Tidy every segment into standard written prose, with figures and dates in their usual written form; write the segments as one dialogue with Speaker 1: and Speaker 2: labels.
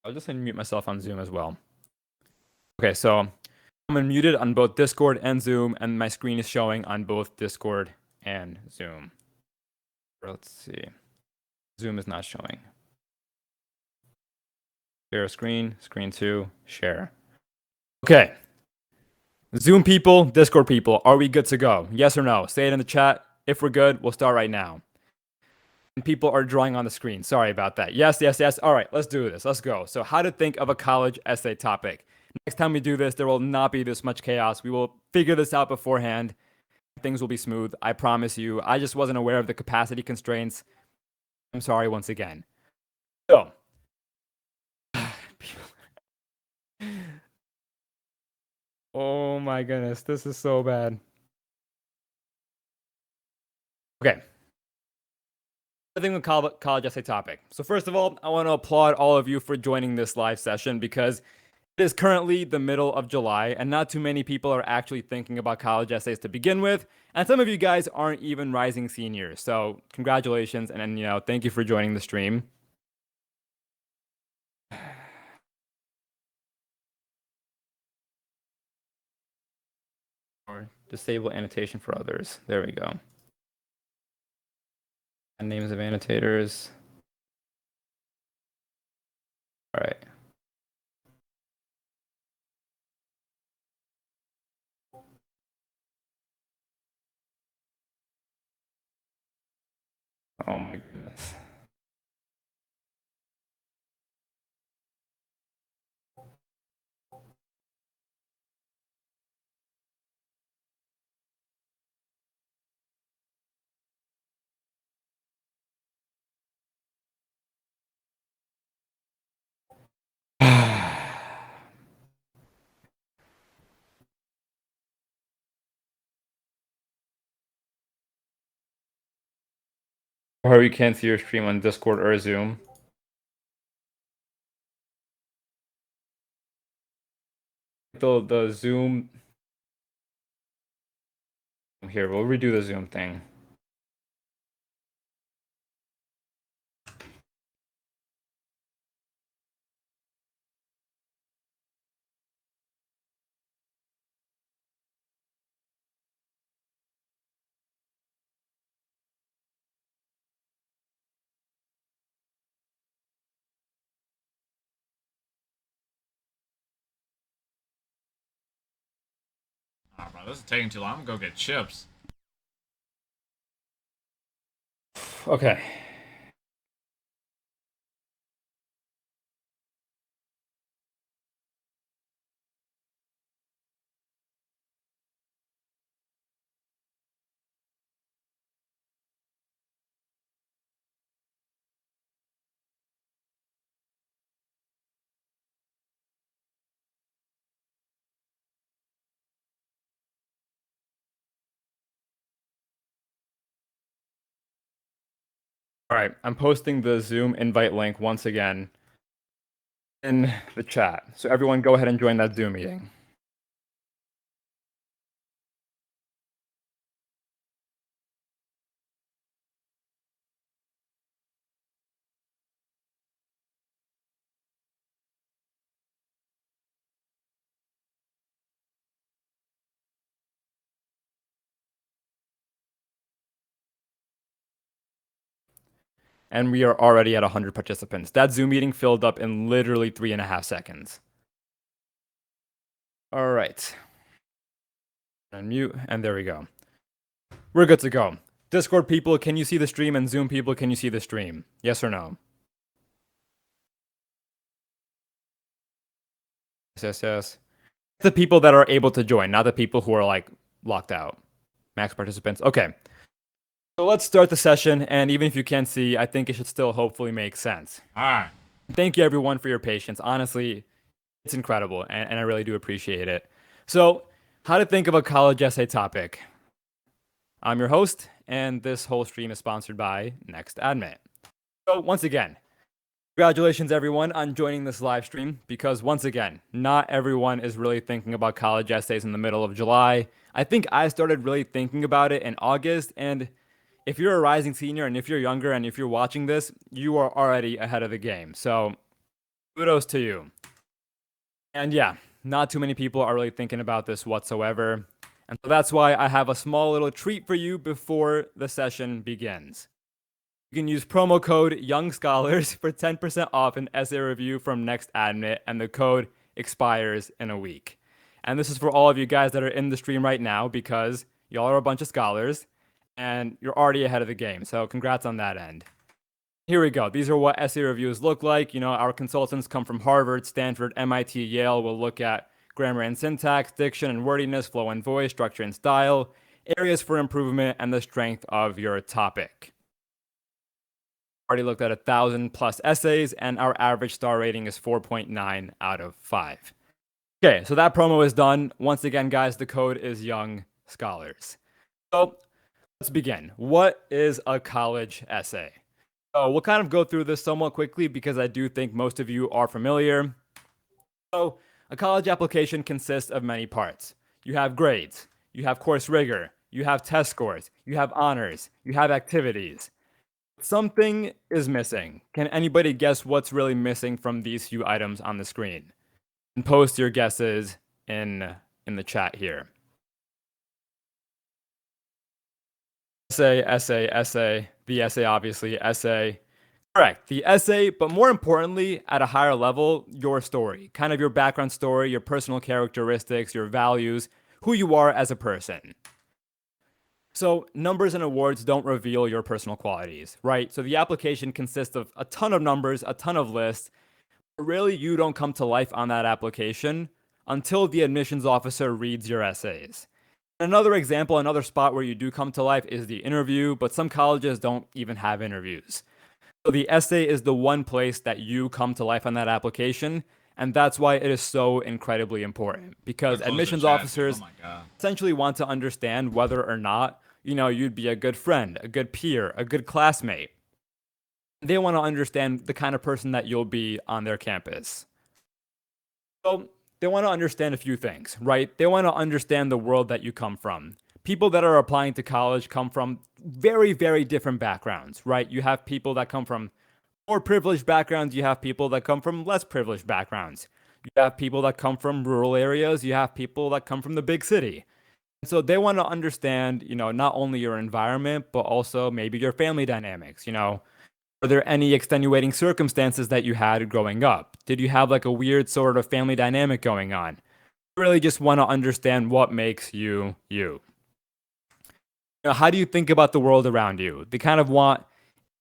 Speaker 1: I'll just unmute myself on Zoom as well. Okay, so I'm unmuted on both Discord and Zoom, and my screen is showing on both Discord and Zoom. Let's see. Zoom is not showing. Share screen, screen 2, share. Okay. Zoom people, Discord people, are we good to go? Yes or no? Say it in the chat. If we're good, we'll start right now. And people are drawing on the screen. Sorry about that. Yes, yes, yes. All right, let's do this. Let's go. So, how to think of a college essay topic. Next time we do this, there will not be this much chaos. We will figure this out beforehand. Things will be smooth. I promise you. I just wasn't aware of the capacity constraints. I'm sorry once again. So, oh my goodness, this is so bad. Okay. I think we call it college essay topic. So first of all, I want to applaud all of you for joining this live session because it is currently the middle of July and not too many people are actually thinking about college essays to begin with. And some of you guys aren't even rising seniors. So congratulations and thank you for joining the stream. Or disable annotation for others. There we go. And names of annotators. All right. Oh my goodness. Or you can't see your stream on Discord or Zoom. The Zoom here, we'll redo the Zoom thing.
Speaker 2: Oh, bro, this is taking too long. I'm gonna go get chips.
Speaker 1: Okay. All right, I'm posting the Zoom invite link once again in the chat. So everyone go ahead and join that Zoom meeting. And we are already at 100 participants. That Zoom meeting filled up in literally 3.5 seconds. All right. Unmute, and there we go. We're good to go. Discord people, can you see the stream? And Zoom people, can you see the stream? Yes or no? Yes, yes, yes. The people that are able to join, not the people who are like locked out. Max participants. Okay. So let's start the session. And even if you can't see, I think it should still hopefully make sense.
Speaker 2: All right.
Speaker 1: Thank you everyone for your patience. Honestly, it's incredible and I really do appreciate it. So, how to think of a college essay topic. I'm your host, and this whole stream is sponsored by Next Admit. So, once again, congratulations everyone on joining this live stream because once again, not everyone is really thinking about college essays in the middle of July. I think I started really thinking about it in August, and if you're a rising senior and if you're younger and if you're watching this, you are already ahead of the game. So, Kudos to you. And yeah, not too many people are really thinking about this whatsoever. And so that's why I have a small little treat for you before the session begins. You can use promo code Young Scholars for 10% off an essay review from Next Admit, and the code expires in a week. And this is for all of you guys that are in the stream right now because y'all are a bunch of scholars and you're already ahead of the game. So congrats on that end. Here we go. These are what essay reviews look like. You know, our consultants come from Harvard, Stanford, MIT, Yale. We'll look at grammar and syntax, diction and wordiness, flow and voice, structure and style, areas for improvement, and the strength of your topic. Already looked at 1,000+ essays, and our average star rating is 4.9 out of 5. Okay, so that promo is done. Once again, guys, the code is Young Scholars. So let's begin. What is a college essay? So we'll kind of go through this somewhat quickly because I do think most of you are familiar. So a college application consists of many parts. You have grades, you have course rigor, you have test scores, you have honors, you have activities. Something is missing. Can anybody guess what's really missing from these few items on the screen? And post your guesses in the chat here. Essay, the essay, obviously, essay. Correct, the essay, but more importantly, at a higher level, your story. Kind of your background story, your personal characteristics, your values, who you are as a person. So numbers and awards don't reveal your personal qualities, right? So the application consists of a ton of numbers, a ton of lists, but really you don't come to life on that application until the admissions officer reads your essays. Another example, another spot where you do come to life is the interview, but some colleges don't even have interviews. So the essay is the one place that you come to life on that application, and that's why it is so incredibly important because admissions officers essentially want to understand whether or not, you know, you'd be a good friend, a good peer, a good classmate. They want to understand the kind of person that you'll be on their campus. So they want to understand a few things, right? They want to understand the world that you come from. People that are applying to college come from very, very different backgrounds, right? You have people that come from more privileged backgrounds. You have people that come from less privileged backgrounds. You have people that come from rural areas. You have people that come from the big city. And so they want to understand, you know, not only your environment, but also maybe your family dynamics. You know, are there any extenuating circumstances that you had growing up? Did you have like a weird sort of family dynamic going on? You really just want to understand what makes you you. You know, how do you think about the world around you? They kind of want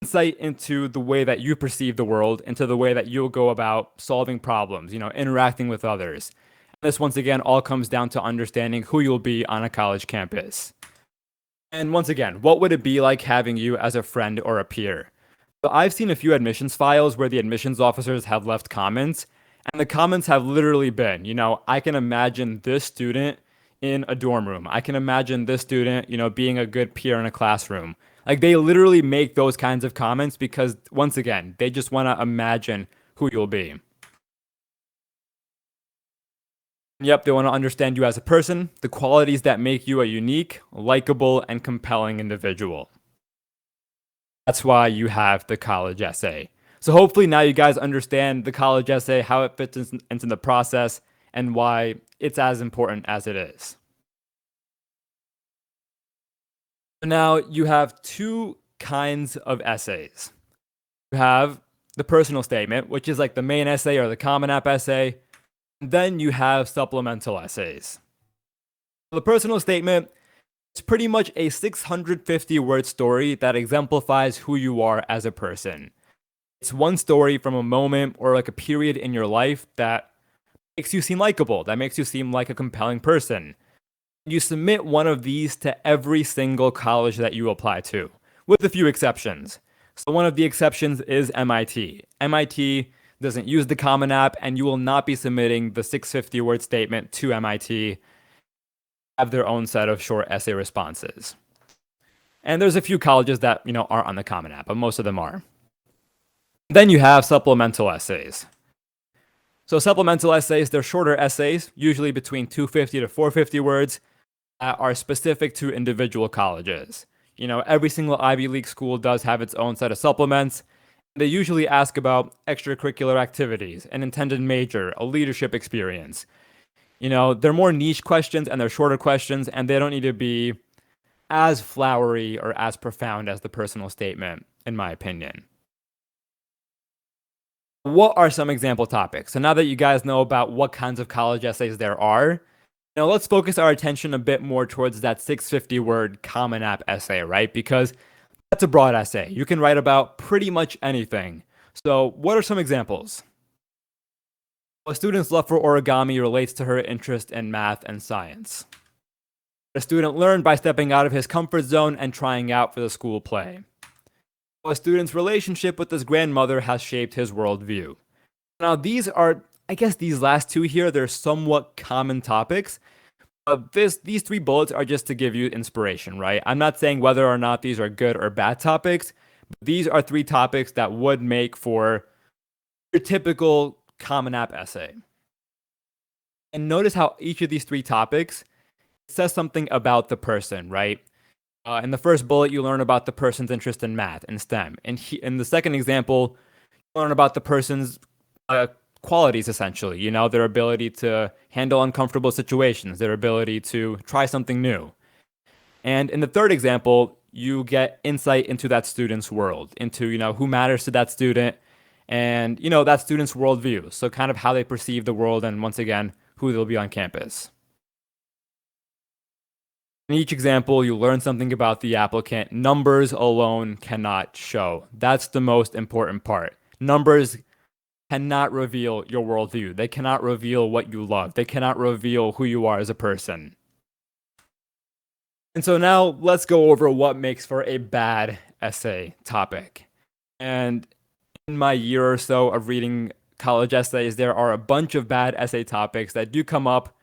Speaker 1: insight into the way that you perceive the world, into the way that you'll go about solving problems, you know, interacting with others. And this, once again, all comes down to understanding who you'll be on a college campus. And once again, what would it be like having you as a friend or a peer? So I've seen a few admissions files where the admissions officers have left comments, and the comments have literally been, you know, I can imagine this student in a dorm room. I can imagine this student, you know, being a good peer in a classroom. Like they literally make those kinds of comments because once again, they just want to imagine who you'll be. Yep, they want to understand you as a person, the qualities that make you a unique, likable, and compelling individual. That's why you have the college essay. So hopefully now you guys understand the college essay, how it fits into the process, and why it's as important as it is. Now you have two kinds of essays. You have the personal statement, which is like the main essay or the Common App essay. Then you have supplemental essays. The personal statement is pretty much a 650-word story that exemplifies who you are as a person. It's one story from a moment or like a period in your life that makes you seem likable, that makes you seem like a compelling person. You submit one of these to every single college that you apply to, with a few exceptions. So one of the exceptions is MIT. MIT doesn't use the Common App, and you will not be submitting the 650-word statement to MIT. Have their own set of short essay responses. And there's a few colleges that, you know, aren't on the Common App, but most of them are. Then you have supplemental essays. So supplemental essays, they're shorter essays, usually between 250 to 450 words, that are specific to individual colleges. You know, every single Ivy League school does have its own set of supplements, They usually ask about extracurricular activities, an intended major, a leadership experience. They're more niche questions and they're shorter questions, and they don't need to be as flowery or as profound as the personal statement, in my opinion. What are some example topics? So now that you guys know about what kinds of college essays there are, now let's focus our attention a bit more towards that 650 word Common App essay, right? Because that's a broad essay. You can write about pretty much anything. So, what are some examples? A student's love for origami relates to her interest in math and science. A student learned by stepping out of his comfort zone and trying out for the school play. A student's relationship with his grandmother has shaped his worldview. Now, I guess these last two here, they're somewhat common topics. These three bullets are just to give you inspiration, right? I'm not saying whether or not these are good or bad topics, but these are three topics that would make for your typical Common App essay. And notice how each of these three topics says something about the person, right? In the first bullet, you learn about the person's interest in math and STEM. And in the second example, you learn about the person's qualities, essentially, their ability to handle uncomfortable situations, their ability to try something new. And in the third example, you get insight into that student's world, into, who matters to that student and, that student's worldview. So kind of how they perceive the world and, once again, who they'll be on campus. In each example, you learn something about the applicant. Numbers alone cannot show. That's the most important part. Numbers cannot reveal your worldview. They cannot reveal what you love. They cannot reveal who you are as a person. And so now let's go over what makes for a bad essay topic. And in my year or so of reading college essays, there are a bunch of bad essay topics that do come up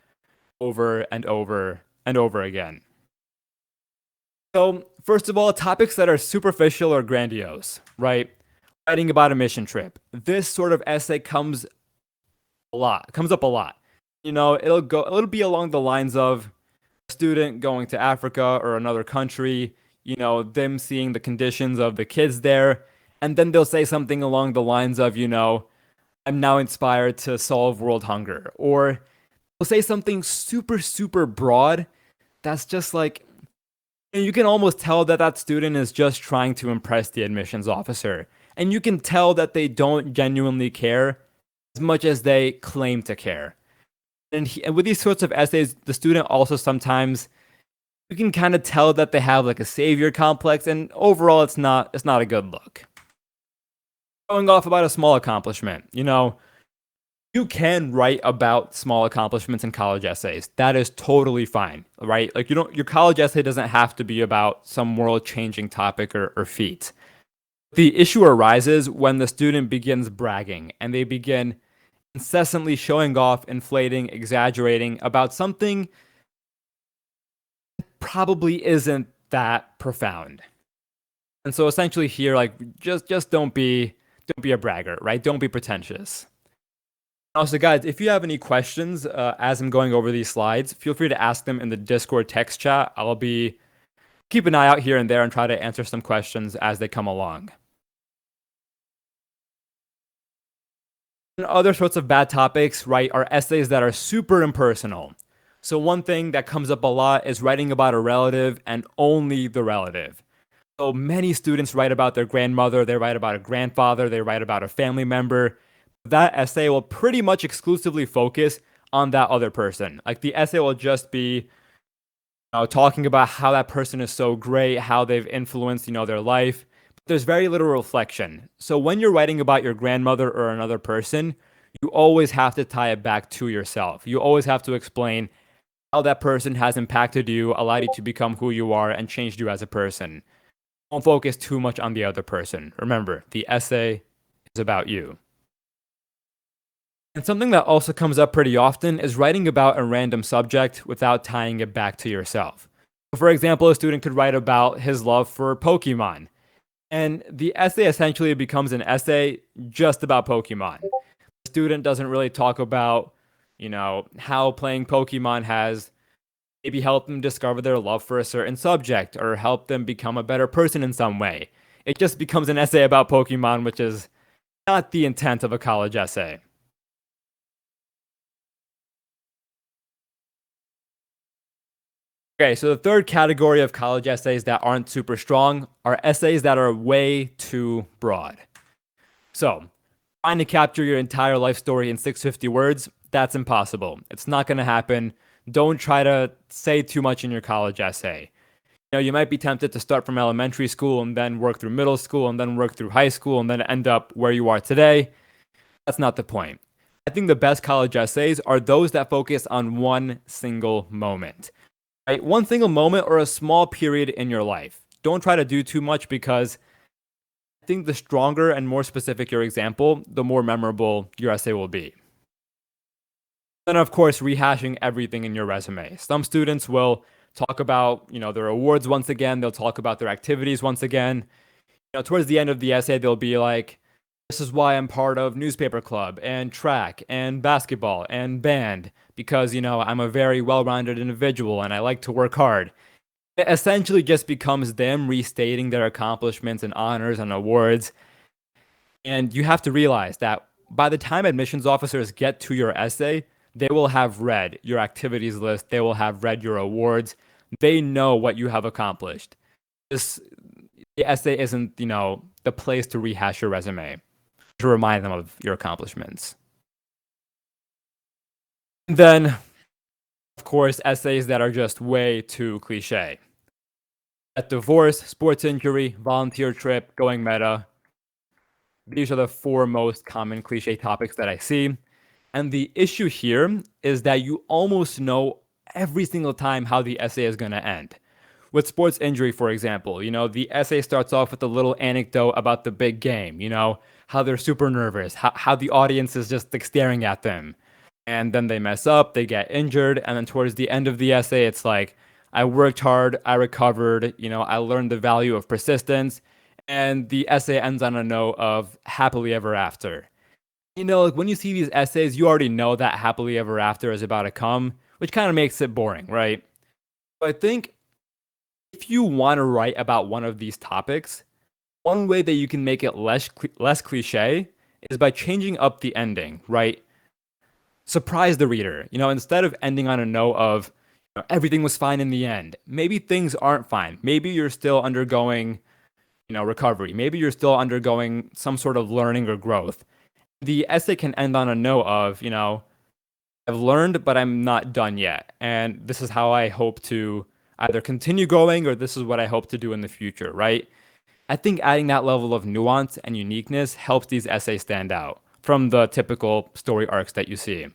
Speaker 1: over and over and over again. So, first of all, topics that are superficial or grandiose, right? Writing about a mission trip. This sort of essay comes up a lot. It'll be along the lines of a student going to Africa or another country, them seeing the conditions of the kids there, and then they'll say something along the lines of, I'm now inspired to solve world hunger. Or they'll say something super, super broad that's just like, you can almost tell that that student is just trying to impress the admissions officer. And you can tell that they don't genuinely care as much as they claim to care. And with these sorts of essays, the student also sometimes, you can kind of tell that they have like a savior complex, and overall it's not a good look. Going off about a small accomplishment, you can write about small accomplishments in college essays. That is totally fine, right? Like your college essay doesn't have to be about some world-changing topic or feat. The issue arises when the student begins bragging and they begin incessantly showing off, inflating, exaggerating about something that probably isn't that profound. And so essentially here, like, just don't be a braggart, right? Don't be pretentious. Also, guys, if you have any questions as I'm going over these slides, feel free to ask them in the Discord text chat. I'll keep an eye out here and there and try to answer some questions as they come along. And other sorts of bad topics, right, are essays that are super impersonal. So one thing that comes up a lot is writing about a relative and only the relative. So many students write about their grandmother, they write about a grandfather, they write about a family member. That essay will pretty much exclusively focus on that other person. Like the essay will just be talking about how that person is so great, how they've influenced, their life. But there's very little reflection. So when you're writing about your grandmother or another person, you always have to tie it back to yourself. You always have to explain how that person has impacted you, allowed you to become who you are, and changed you as a person. Don't focus too much on the other person. Remember, the essay is about you. And something that also comes up pretty often is writing about a random subject without tying it back to yourself. For example, a student could write about his love for Pokemon. And the essay essentially becomes an essay just about Pokemon. The student doesn't really talk about, how playing Pokemon has maybe helped them discover their love for a certain subject or help them become a better person in some way. It just becomes an essay about Pokemon, which is not the intent of a college essay. Okay, so the third category of college essays that aren't super strong are essays that are way too broad. So, trying to capture your entire life story in 650 words, that's impossible. It's not going to happen. Don't try to say too much in your college essay. You might be tempted to start from elementary school and then work through middle school and then work through high school and then end up where you are today. That's not the point. I think the best college essays are those that focus on one single moment. Right? One single moment or a small period in your life. Don't try to do too much because I think the stronger and more specific your example, the more memorable your essay will be. Then, of course, rehashing everything in your resume. Some students will talk about, their awards once again. They'll talk about their activities once again. Towards the end of the essay, they'll be like, this is why I'm part of newspaper club and track and basketball and band because, I'm a very well-rounded individual and I like to work hard. It essentially just becomes them restating their accomplishments and honors and awards. And you have to realize that by the time admissions officers get to your essay, they will have read your activities list, they will have read your awards, they know what you have accomplished. The essay isn't, the place to rehash your resume, to remind them of your accomplishments. And then, of course, essays that are just way too cliche. At divorce, sports injury, volunteer trip, going meta. These are the four most common cliche topics that I see. And the issue here is that you almost know every single time how the essay is going to end. With sports injury, for example, the essay starts off with a little anecdote about the big game, how they're super nervous, how the audience is just like staring at them. And then they mess up, they get injured. And then towards the end of the essay, it's like, I worked hard, I recovered, I learned the value of persistence. And the essay ends on a note of happily ever after. Like when you see these essays, you already know that happily ever after is about to come, which kind of makes it boring, right? But I think if you want to write about one of these topics, one way that you can make it less cliche is by changing up the ending, right? Surprise the reader. Instead of ending on a note of everything was fine in the end, maybe things aren't fine. Maybe you're still undergoing, recovery. Maybe you're still undergoing some sort of learning or growth. The essay can end on a note of, I've learned, but I'm not done yet. And this is how I hope to either continue going or this is what I hope to do in the future, right? I think adding that level of nuance and uniqueness helps these essays stand out from the typical story arcs that you see.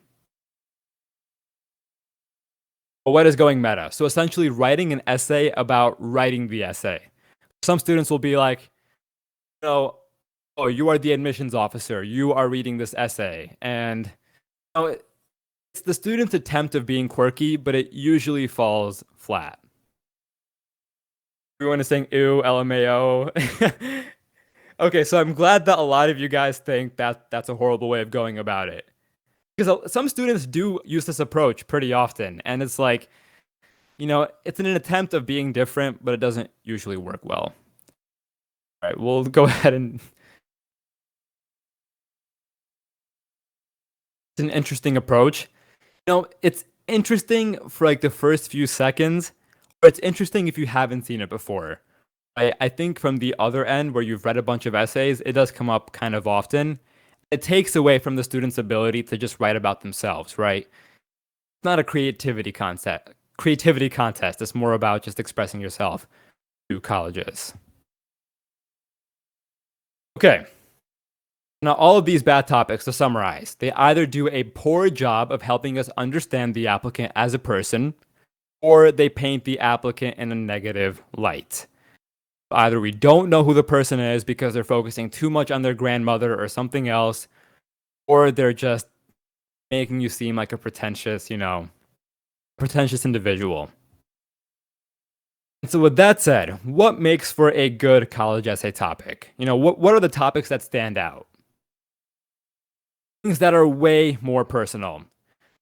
Speaker 1: But what is going meta? So essentially writing an essay about writing the essay. Some students will be like, oh, you are the admissions officer. You are reading this essay. And it's the student's attempt of being quirky, but it usually falls flat. Everyone is saying, ew, LMAO. Okay, so I'm glad that a lot of you guys think that that's a horrible way of going about it. Because some students do use this approach pretty often. And it's like, it's an attempt of being different, but it doesn't usually work well. All right, we'll go ahead and... It's an interesting approach. It's interesting for like the first few seconds, but it's interesting if you haven't seen it before. I think from the other end, where you've read a bunch of essays, it does come up kind of often. It takes away from the student's ability to just write about themselves, right? It's not a creativity contest. It's more about just expressing yourself to colleges. Okay. Now, all of these bad topics, to summarize, they either do a poor job of helping us understand the applicant as a person, or they paint the applicant in a negative light. Either we don't know who the person is because they're focusing too much on their grandmother or something else, or they're just making you seem like a pretentious individual. And so with that said, what makes for a good college essay topic? What are the topics that stand out? Things that are way more personal.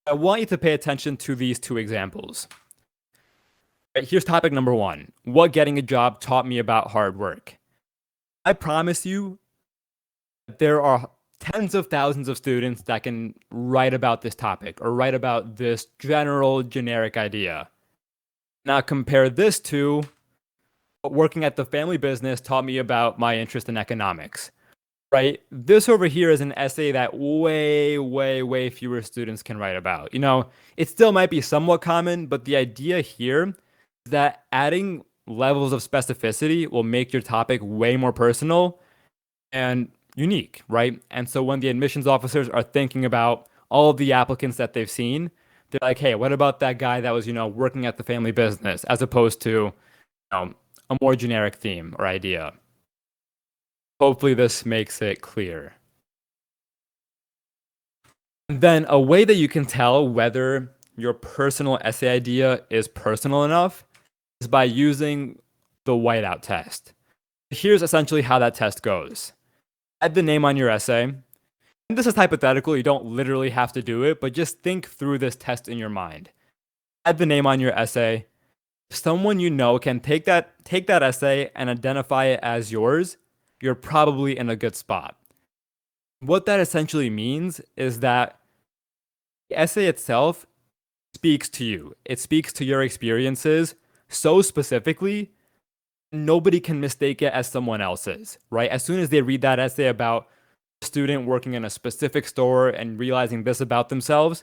Speaker 1: I want you to pay attention to these two examples. Right, here's topic number one. What getting a job taught me about hard work. I promise you, there are tens of thousands of students that can write about this topic or write about this general generic idea. Now compare this to what working at the family business taught me about my interest in economics. Right? This over here is an essay that way, way, way fewer students can write about. It still might be somewhat common, but the idea here is that adding levels of specificity will make your topic way more personal and unique, right? And so when the admissions officers are thinking about all of the applicants that they've seen, they're like, hey, what about that guy that was, working at the family business, as opposed to, a more generic theme or idea. Hopefully this makes it clear. And then a way that you can tell whether your personal essay idea is personal enough is by using the whiteout test. Here's essentially how that test goes. Add the name on your essay. And this is hypothetical, you don't literally have to do it, but just think through this test in your mind. Add the name on your essay. If someone you know can take that essay and identify it as yours, you're probably in a good spot. What that essentially means is that the essay itself speaks to you. It speaks to your experiences so specifically, nobody can mistake it as someone else's, right? As soon as they read that essay about a student working in a specific store and realizing this about themselves,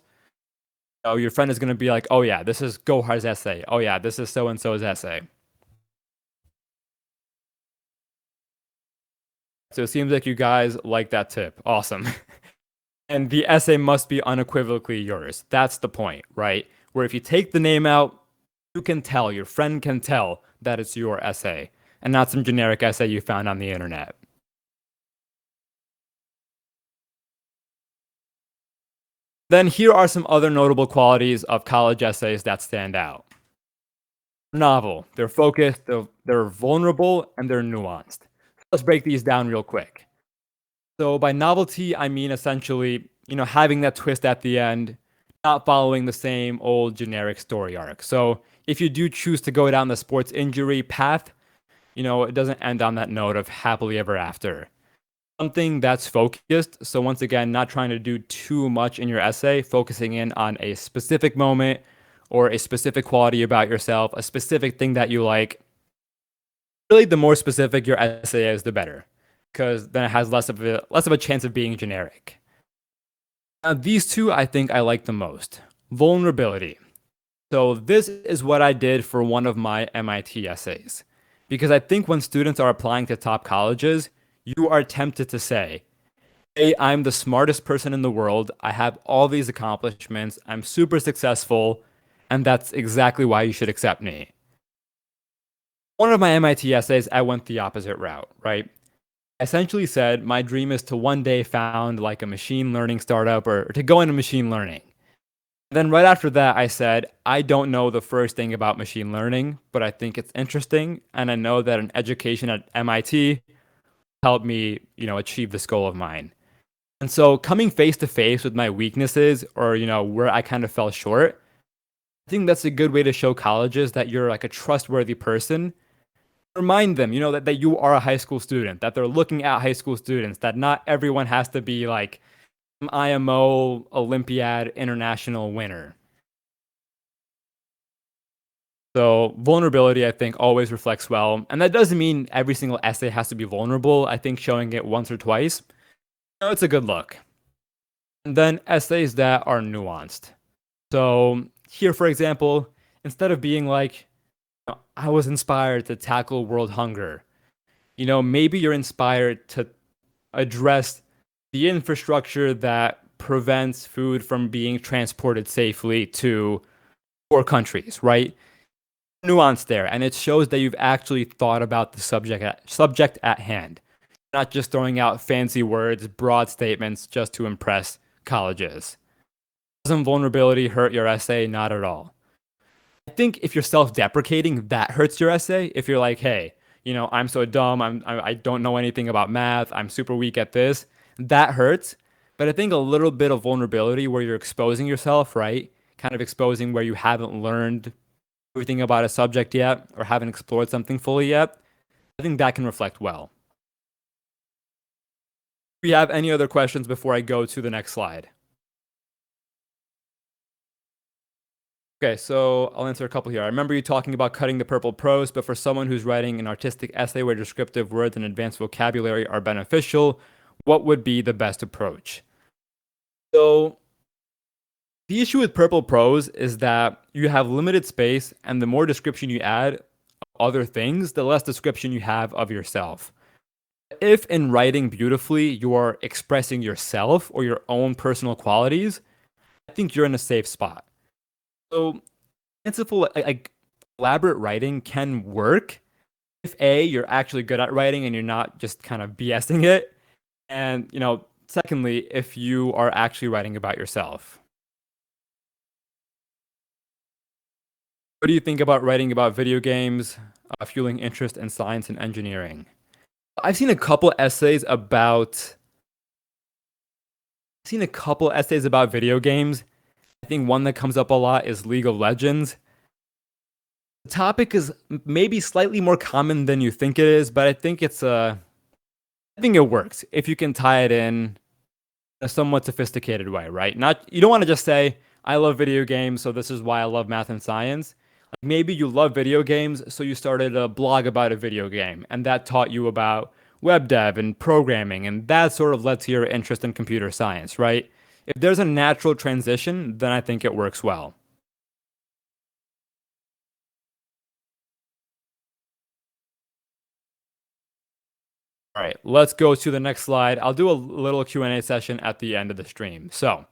Speaker 1: your friend is going to be like, oh yeah, this is Gohar's essay. Oh yeah, this is so-and-so's essay. So it seems like you guys like that tip. Awesome. And the essay must be unequivocally yours. That's the point, right? Where if you take the name out, you can tell, your friend can tell that it's your essay and not some generic essay you found on the internet. Then here are some other notable qualities of college essays that stand out. Novel, they're focused, they're vulnerable, and they're nuanced. Let's break these down real quick. So by novelty, I mean essentially, having that twist at the end, not following the same old generic story arc. So if you do choose to go down the sports injury path, it doesn't end on that note of happily ever after. Something that's focused. So once again, not trying to do too much in your essay, focusing in on a specific moment or a specific quality about yourself, a specific thing that you like. Really, the more specific your essay is, the better, because then it has less of a chance of being generic. Now, these two I think I like the most. Vulnerability. So this is what I did for one of my MIT essays. Because I think when students are applying to top colleges, you are tempted to say, hey, I'm the smartest person in the world. I have all these accomplishments. I'm super successful. And that's exactly why you should accept me. One of my MIT essays, I went the opposite route, right? I essentially said my dream is to one day found like a machine learning startup or to go into machine learning. Then right after that, I said, I don't know the first thing about machine learning, but I think it's interesting. And I know that an education at MIT helped me, achieve this goal of mine. And so coming face to face with my weaknesses or, where I kind of fell short, I think that's a good way to show colleges that you're like a trustworthy person. Remind them, that you are a high school student, that they're looking at high school students, that not everyone has to be like an IMO Olympiad international winner. So vulnerability, I think, always reflects well. And that doesn't mean every single essay has to be vulnerable. I think showing it once or twice, it's a good look. And then essays that are nuanced. So here, for example, instead of being like, I was inspired to tackle world hunger, maybe you're inspired to address the infrastructure that prevents food from being transported safely to poor countries, right? Nuance there, and it shows that you've actually thought about the subject at hand, not just throwing out fancy words, broad statements just to impress colleges. Doesn't vulnerability hurt your essay? Not at all. I think if you're self-deprecating, that hurts your essay. If you're like, hey, I'm so dumb, I don't know anything about math, I'm super weak at this, that hurts. But I think a little bit of vulnerability where you're exposing yourself, right? Kind of exposing where you haven't learned everything about a subject yet or haven't explored something fully yet, I think that can reflect well. Do you have any other questions before I go to the next slide? Okay, so I'll answer a couple here. I remember you talking about cutting the purple prose, but for someone who's writing an artistic essay where descriptive words and advanced vocabulary are beneficial, what would be the best approach? So, the issue with purple prose is that you have limited space, and the more description you add of other things, the less description you have of yourself. If in writing beautifully you are expressing yourself or your own personal qualities, I think you're in a safe spot. So, fanciful, like elaborate writing can work if A, you're actually good at writing and you're not just kind of BSing it. And, secondly, if you are actually writing about yourself. What do you think about writing about video games, fueling interest in science and engineering? I've seen a couple essays about video games. I think one that comes up a lot is League of Legends. The topic is maybe slightly more common than you think it is, but I think I think it works if you can tie it in a somewhat sophisticated way, right? Not you don't want to just say I love video games, so this is why I love math and science. Like maybe you love video games, so you started a blog about a video game, and that taught you about web dev and programming, and that sort of led to your interest in computer science, right? If there's a natural transition, then I think it works well. All right, let's go to the next slide. I'll do a little Q&A session at the end of the stream. So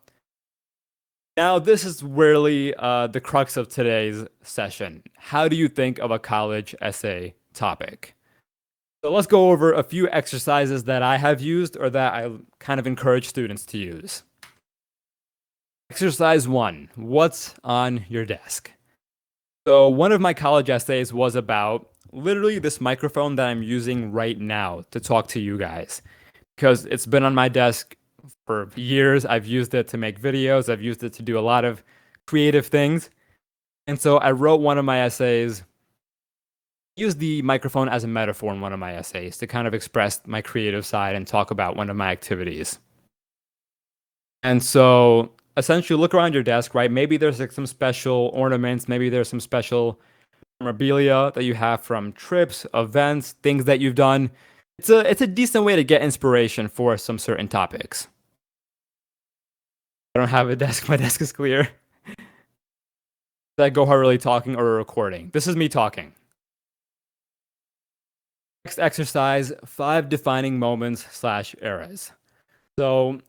Speaker 1: now this is really the crux of today's session. How do you think of a college essay topic? So let's go over a few exercises that I have used or that I kind of encourage students to use. Exercise 1, what's on your desk? So one of my college essays was about literally this microphone that I'm using right now to talk to you guys because it's been on my desk for years. I've used it to make videos. I've used it to do a lot of creative things. And so I wrote one of my essays, used the microphone as a metaphor in one of my essays to kind of express my creative side and talk about one of my activities. And so essentially look around your desk, right? Maybe there's like some special ornaments, maybe there's some special memorabilia that you have from trips, events, things that you've done. It's a decent way to get inspiration for some certain topics. I don't have a desk. My desk is clear. Is that Gohar really talking or a recording? This is me talking. Next exercise, 5 defining moments/eras. So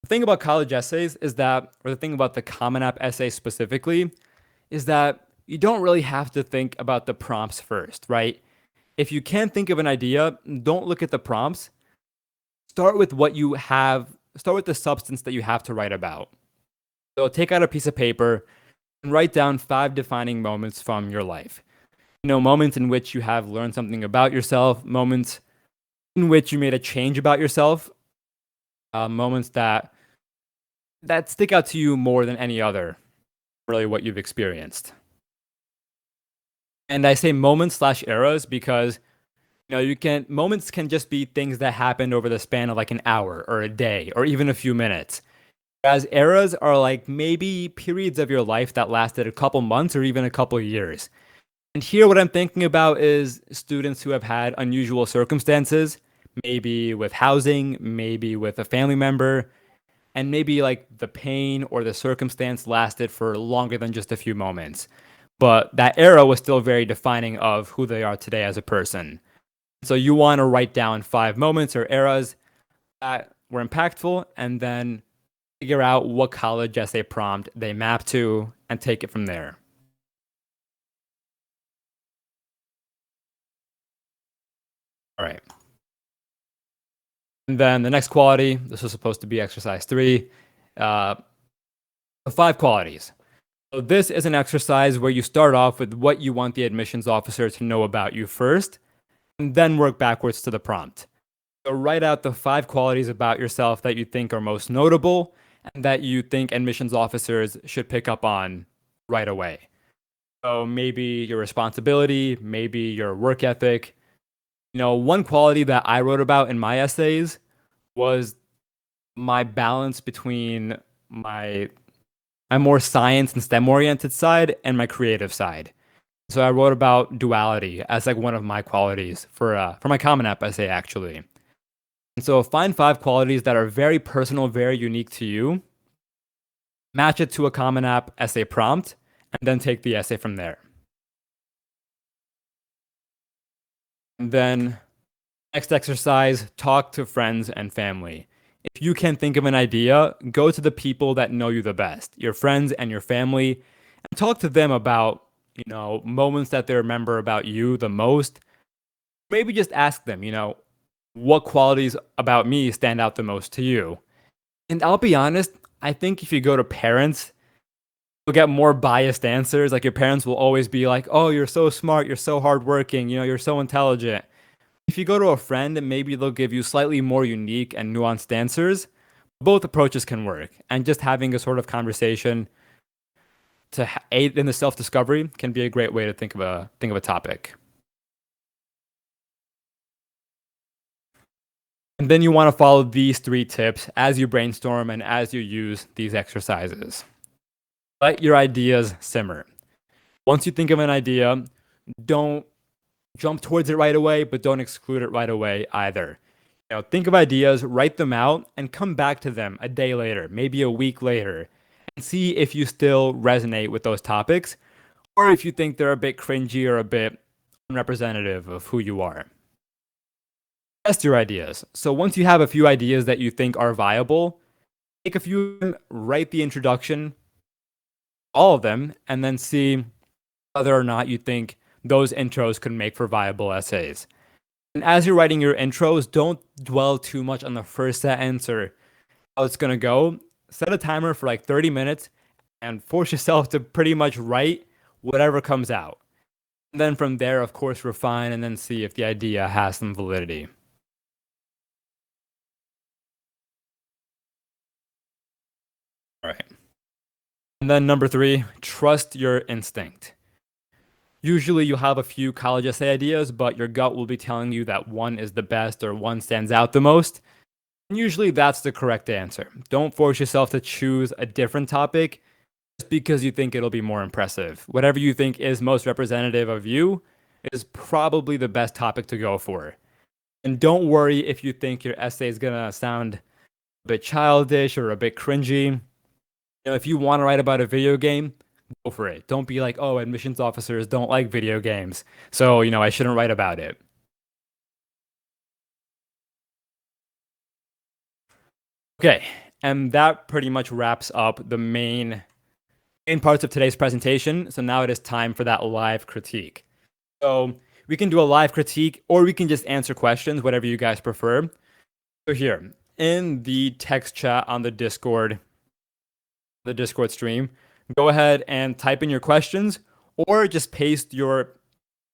Speaker 1: the thing about college essays is that, or the thing about the Common App essay specifically, is that you don't really have to think about the prompts first, right? If you can't think of an idea, don't look at the prompts. Start with what you have, start with the substance that you have to write about. So take out a piece of paper and write down 5 defining moments from your life. Moments in which you have learned something about yourself, moments in which you made a change about yourself, moments that stick out to you more than any other, really what you've experienced. And I say moments/eras because moments can just be things that happened over the span of like an hour or a day or even a few minutes. Whereas eras are like maybe periods of your life that lasted a couple months or even a couple years. And here, what I'm thinking about is students who have had unusual circumstances, maybe with housing, maybe with a family member, and maybe like the pain or the circumstance lasted for longer than just a few moments. But that era was still very defining of who they are today as a person. So you want to write down 5 moments or eras that were impactful and then figure out what college essay prompt they map to and take it from there. All right. And then the next quality, this was supposed to be exercise 3, the 5 qualities. So this is an exercise where you start off with what you want the admissions officer to know about you first, and then work backwards to the prompt. So write out the 5 qualities about yourself that you think are most notable and that you think admissions officers should pick up on right away. So maybe your responsibility, maybe your work ethic. One quality that I wrote about in my essays was my balance between my more science and STEM oriented side and my creative side. So I wrote about duality as like one of my qualities for my Common App essay actually. And so find 5 qualities that are very personal, very unique to you, match it to a Common App essay prompt, and then take the essay from there. And then next exercise, talk to friends and family. If you can think of an idea, go to the people that know you the best, your friends and your family, and talk to them about, moments that they remember about you the most. Maybe just ask them, what qualities about me stand out the most to you? And I'll be honest, I think if you go to parents, you'll get more biased answers. Like your parents will always be like, "Oh, you're so smart, you're so hardworking, you're so intelligent." If you go to a friend, maybe they'll give you slightly more unique and nuanced answers. Both approaches can work, and just having a sort of conversation to aid in the self-discovery can be a great way to think of a topic. And then you want to follow these 3 tips as you brainstorm and as you use these exercises. Let your ideas simmer. Once you think of an idea, don't jump towards it right away, but don't exclude it right away either. Think of ideas, write them out, and come back to them a day later, maybe a week later, and see if you still resonate with those topics, or if you think they're a bit cringy or a bit unrepresentative of who you are. Test your ideas. So once you have a few ideas that you think are viable, take a few of them, write the introduction, all of them, and then see whether or not you think those intros could make for viable essays. And as you're writing your intros, don't dwell too much on the first sentence or how it's going to go. Set a timer for like 30 minutes and force yourself to pretty much write whatever comes out. And then from there, of course, refine and then see if the idea has some validity. All right. And then number 3, trust your instinct. Usually you have a few college essay ideas, but your gut will be telling you that one is the best or one stands out the most. And usually that's the correct answer. Don't force yourself to choose a different topic just because you think it'll be more impressive. Whatever you think is most representative of you is probably the best topic to go for. And don't worry if you think your essay is going to sound a bit childish or a bit cringy. If you want to write about a video game, go for it. Don't be like, oh, admissions officers don't like video games, so, I shouldn't write about it. Okay, and that pretty much wraps up the main parts of today's presentation. So now it is time for that live critique. So we can do a live critique, or we can just answer questions, whatever you guys prefer. So here, in the text chat on the Discord stream, go ahead and type in your questions or just paste your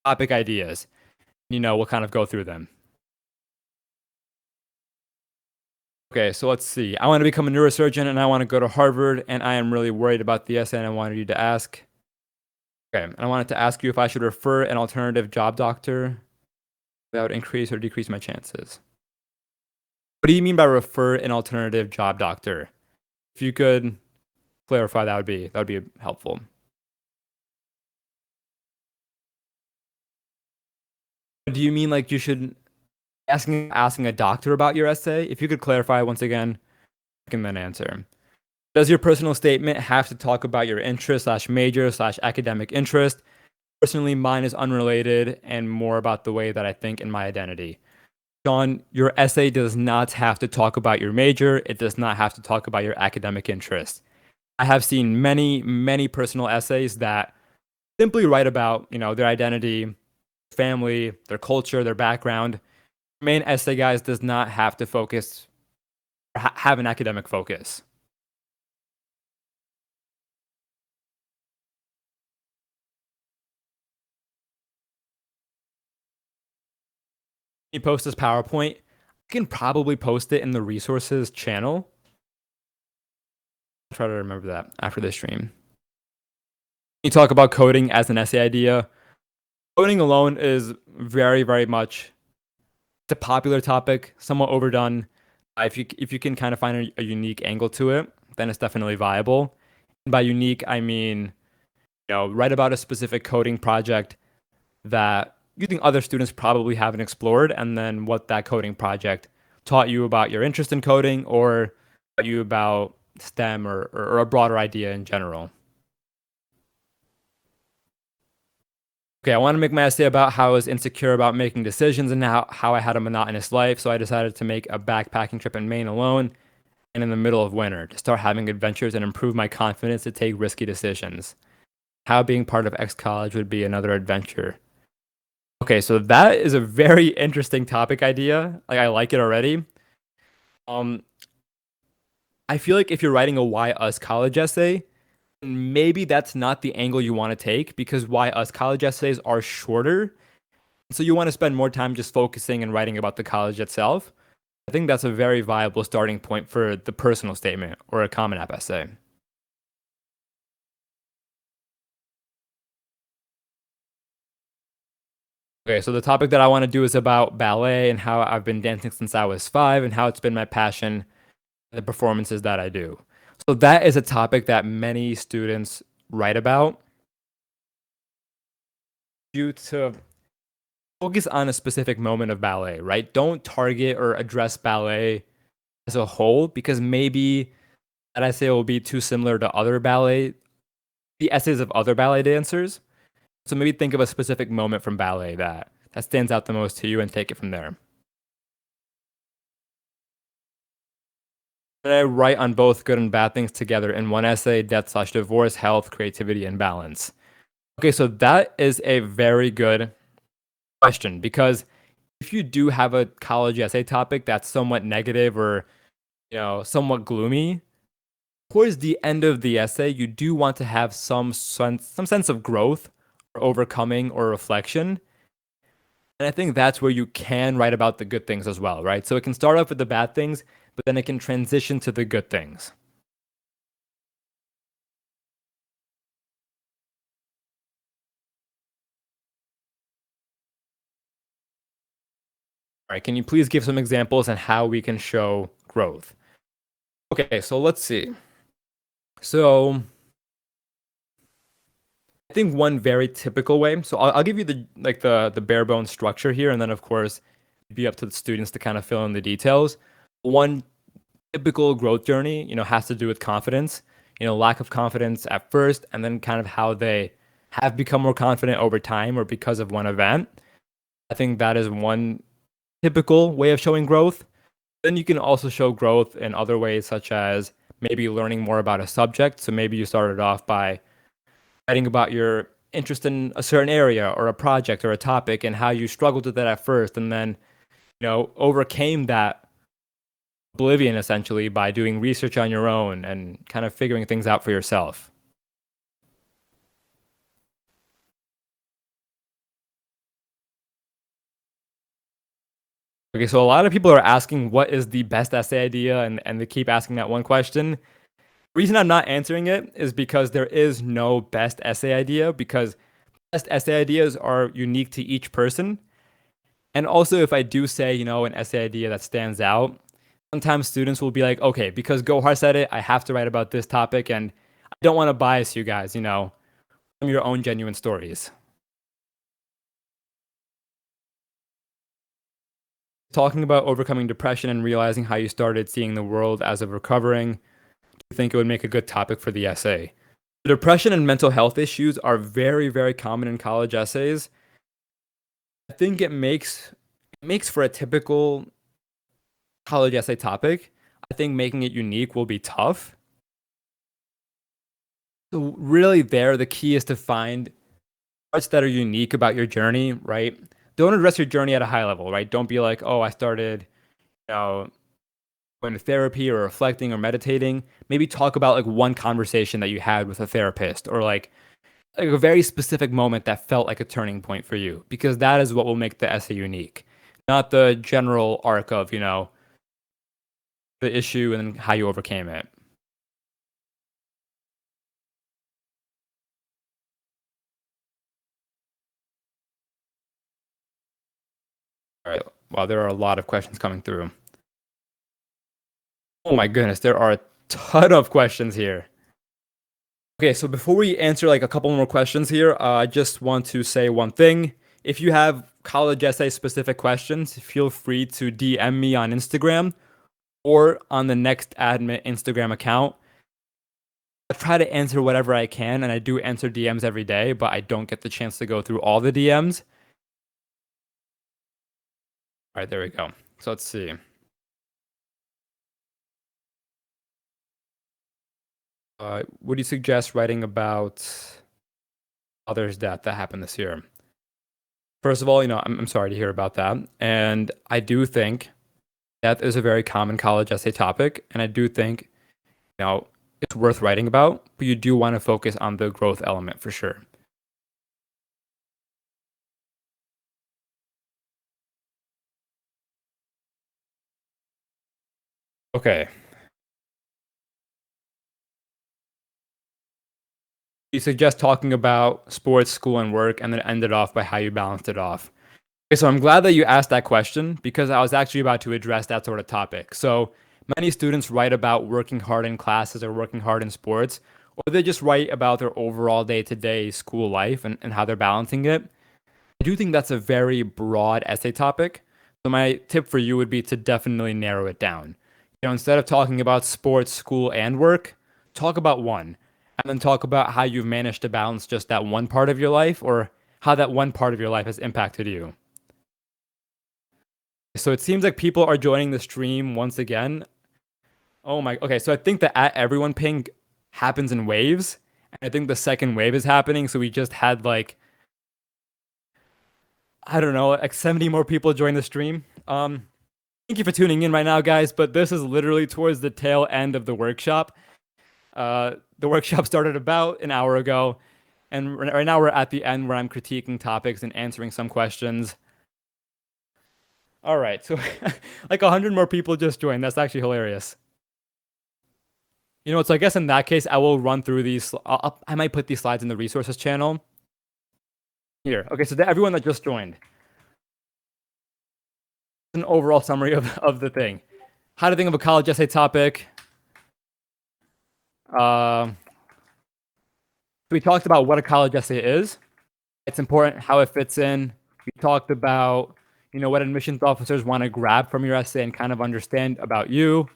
Speaker 1: topic ideas. We'll kind of go through them. Okay, so let's see. I want to become a neurosurgeon and I want to go to Harvard, and I am really worried about the essay and I wanted you to ask. Okay, and I wanted to ask you if I should refer an alternative job doctor that would increase or decrease my chances. What do you mean by refer an alternative job doctor? If you could clarify, that would be helpful. Do you mean like you should asking a doctor about your essay? If you could clarify once again, I can then answer. Does your personal statement have to talk about your interest / major / academic interest? Personally, mine is unrelated and more about the way that I think in my identity. Sean, your essay does not have to talk about your major. It does not have to talk about your academic interest. I have seen many, many personal essays that simply write about, their identity, family, their culture, their background. Main essay, guys, does not have to focus or have an academic focus. You post this PowerPoint, you can probably post it in the resources channel. I'll try to remember that after this stream. You talk about coding as an essay idea. Coding alone is very, very much, it's a popular topic, somewhat overdone. If you can kind of find a unique angle to it, then it's definitely viable. And by unique, I mean, write about a specific coding project that you think other students probably haven't explored, and then what that coding project taught you about your interest in coding or taught you about STEM or a broader idea in general. Okay, I want to make my essay about how I was insecure about making decisions and how I had a monotonous life, so I decided to make a backpacking trip in Maine alone and in the middle of winter to start having adventures and improve my confidence to take risky decisions. How being part of X College would be another adventure. Okay, so that is a very interesting topic idea. Like I like it already. Um, I feel like if you're writing a Why Us College essay, maybe that's not the angle you want to take because Why Us College essays are shorter. So you want to spend more time just focusing and writing about the college itself. I think that's a very viable starting point for the personal statement or a Common App essay. Okay, so the topic that I want to do is about ballet and how I've been dancing since I was 5 and how it's been my passion, the performances that I do. So that is a topic that many students write about. You to focus on a specific moment of ballet, right? Don't target or address ballet as a whole because maybe that essay will be too similar to the essays of other ballet dancers. So maybe think of a specific moment from ballet that stands out the most to you and take it from there. I write on both good and bad things together in one essay: death/divorce, health, creativity, and balance. Okay, so that is a very good question because if you do have a college essay topic that's somewhat negative or somewhat gloomy, towards the end of the essay, you do want to have some sense of growth or overcoming or reflection. And I think that's where you can write about the good things as well, right? So it can start off with the bad things, but then it can transition to the good things. All right, can you please give some examples on how we can show growth? Okay, so let's see. So I think one very typical way. So I'll give you the bare bones structure here, and then of course be up to the students to kind of fill in the details. One typical growth journey, has to do with confidence. Lack of confidence at first, and then kind of how they have become more confident over time or because of one event. I think that is one typical way of showing growth. Then you can also show growth in other ways, such as maybe learning more about a subject. So maybe you started off by writing about your interest in a certain area or a project or a topic and how you struggled with that at first and then, overcame that oblivion essentially by doing research on your own and kind of figuring things out for yourself. Okay, so a lot of people are asking what is the best essay idea and they keep asking that one question. The reason I'm not answering it is because there is no best essay idea because best essay ideas are unique to each person. And also if I do say, an essay idea that stands out, sometimes students will be like, okay, because Gohar said it, I have to write about this topic and I don't want to bias you guys, from your own genuine stories. Talking about overcoming depression and realizing how you started seeing the world as of recovering, do you think it would make a good topic for the essay? Depression and mental health issues are very, very common in college essays. I think it makes for a typical college essay topic. I think making it unique will be tough. So really there, the key is to find parts that are unique about your journey, right? Don't address your journey at a high level, right? Don't be like, oh, I started, you know, going to therapy or reflecting or meditating. Maybe talk about like one conversation that you had with a therapist or like a very specific moment that felt like a turning point for you, because that is what will make the essay unique, not the general arc of, the issue and how you overcame it. All right. Wow, there are a lot of questions coming through. Oh my goodness, there are a ton of questions here. Okay, so before we answer like a couple more questions here, I just want to say one thing. If you have college essay specific questions, feel free to DM me on Instagram or on the Next Admit Instagram account. I try to answer whatever I can, and I do answer DMs every day, but I don't get the chance to go through all the DMs. All right, there we go. So let's see. What do you suggest writing about others' death that happened this year? First of all, I'm sorry to hear about that. And I do think death is a very common college essay topic. And I do think, it's worth writing about, but you do want to focus on the growth element for sure. Okay. You suggest talking about sports, school, and work, and then end it off by how you balanced it off. Okay, so I'm glad that you asked that question because I was actually about to address that sort of topic. So many students write about working hard in classes or working hard in sports, or they just write about their overall day-to-day school life and how they're balancing it. I do think that's a very broad essay topic. So my tip for you would be to definitely narrow it down. Instead of talking about sports, school, and work, talk about one, and then talk about how you've managed to balance just that one part of your life or how that one part of your life has impacted you. So it seems like people are joining the stream once again. Oh my, okay, so I think the at everyone ping happens in waves. And I think the second wave is happening. So we just had like, I don't know, like 70 more people join the stream. Thank you for tuning in right now, guys. But this is literally towards the tail end of the workshop. The workshop started about an hour ago. And right now we're at the end where I'm critiquing topics and answering some questions. All right, so like 100 more people just joined. That's actually hilarious. So I guess in that case, I will run through these. I might put these slides in the resources channel. Here. Okay, so everyone that just joined. An overall summary of the thing. How to think of a college essay topic. We talked about what a college essay is. It's important how it fits in. We talked about, what admissions officers want to grab from your essay and kind of understand about you.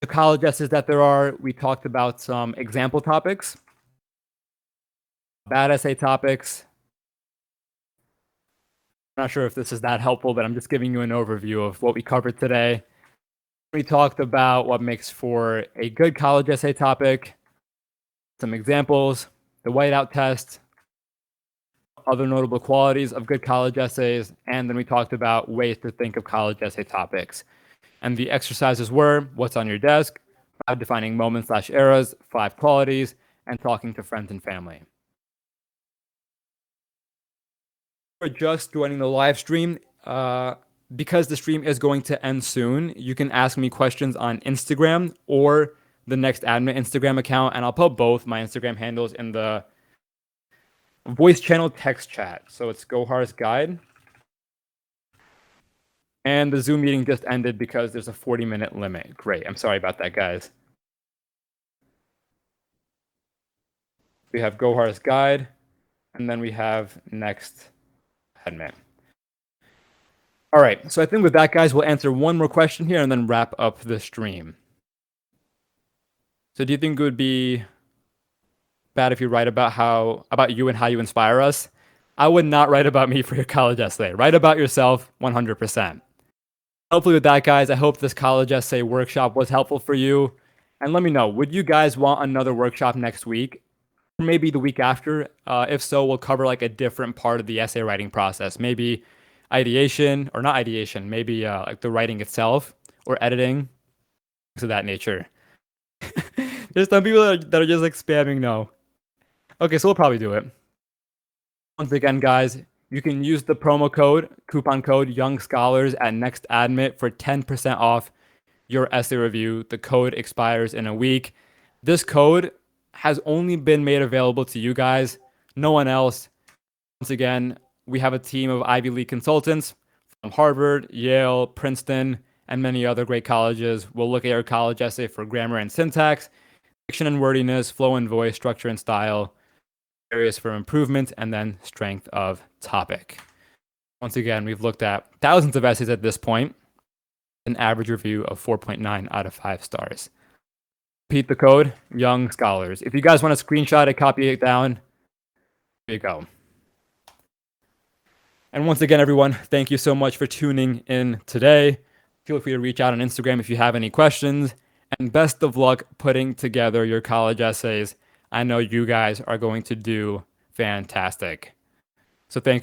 Speaker 1: The college essays that there are, we talked about some example topics, bad essay topics. I'm not sure if this is that helpful, but I'm just giving you an overview of what we covered today. We talked about what makes for a good college essay topic, some examples, the whiteout test, other notable qualities of good college essays, and then we talked about ways to think of college essay topics. And the exercises were what's on your desk, 5 defining moments/eras, 5 qualities, and talking to friends and family. If you're just joining the live stream, because the stream is going to end soon, you can ask me questions on Instagram or the Next Admin Instagram account, and I'll put both my Instagram handles in the voice channel text chat. So it's Gohar's Guide. And the Zoom meeting just ended because there's a 40-minute limit. Great. I'm sorry about that, guys. We have Gohar's Guide, and then we have Next Admin. All right. So I think with that, guys, we'll answer one more question here and then wrap up the stream. So do you think it would be bad if you write about you and how you inspire us? I would not write about me for your college essay. Write about yourself 100%. Hopefully with that, guys, I hope this college essay workshop was helpful for you. And let me know, would you guys want another workshop next week? Or maybe the week after? If so, we'll cover like a different part of the essay writing process. Maybe ideation, or not ideation, maybe like the writing itself or editing, things of that nature. There's some people that are just like spamming no. Okay, so we'll probably do it. Once again, guys, you can use the coupon code Young Scholars at Next Admit for 10% off your essay review. The code expires in a week. This code has only been made available to you guys, no one else. Once again, we have a team of Ivy League consultants from Harvard, Yale, Princeton, and many other great colleges. We'll look at your college essay for grammar and syntax, diction and wordiness, flow and voice, structure and style, areas for improvement, and then strength of topic. Once again, we've looked at thousands of essays at this point, an average review of 4.9 out of 5 stars. Repeat the code, Young Scholars. If you guys want to screenshot it, copy it down, there you go. And once again, everyone, thank you so much for tuning in today. Feel free to reach out on Instagram if you have any questions. And best of luck putting together your college essays. I know you guys are going to do fantastic. So thank you.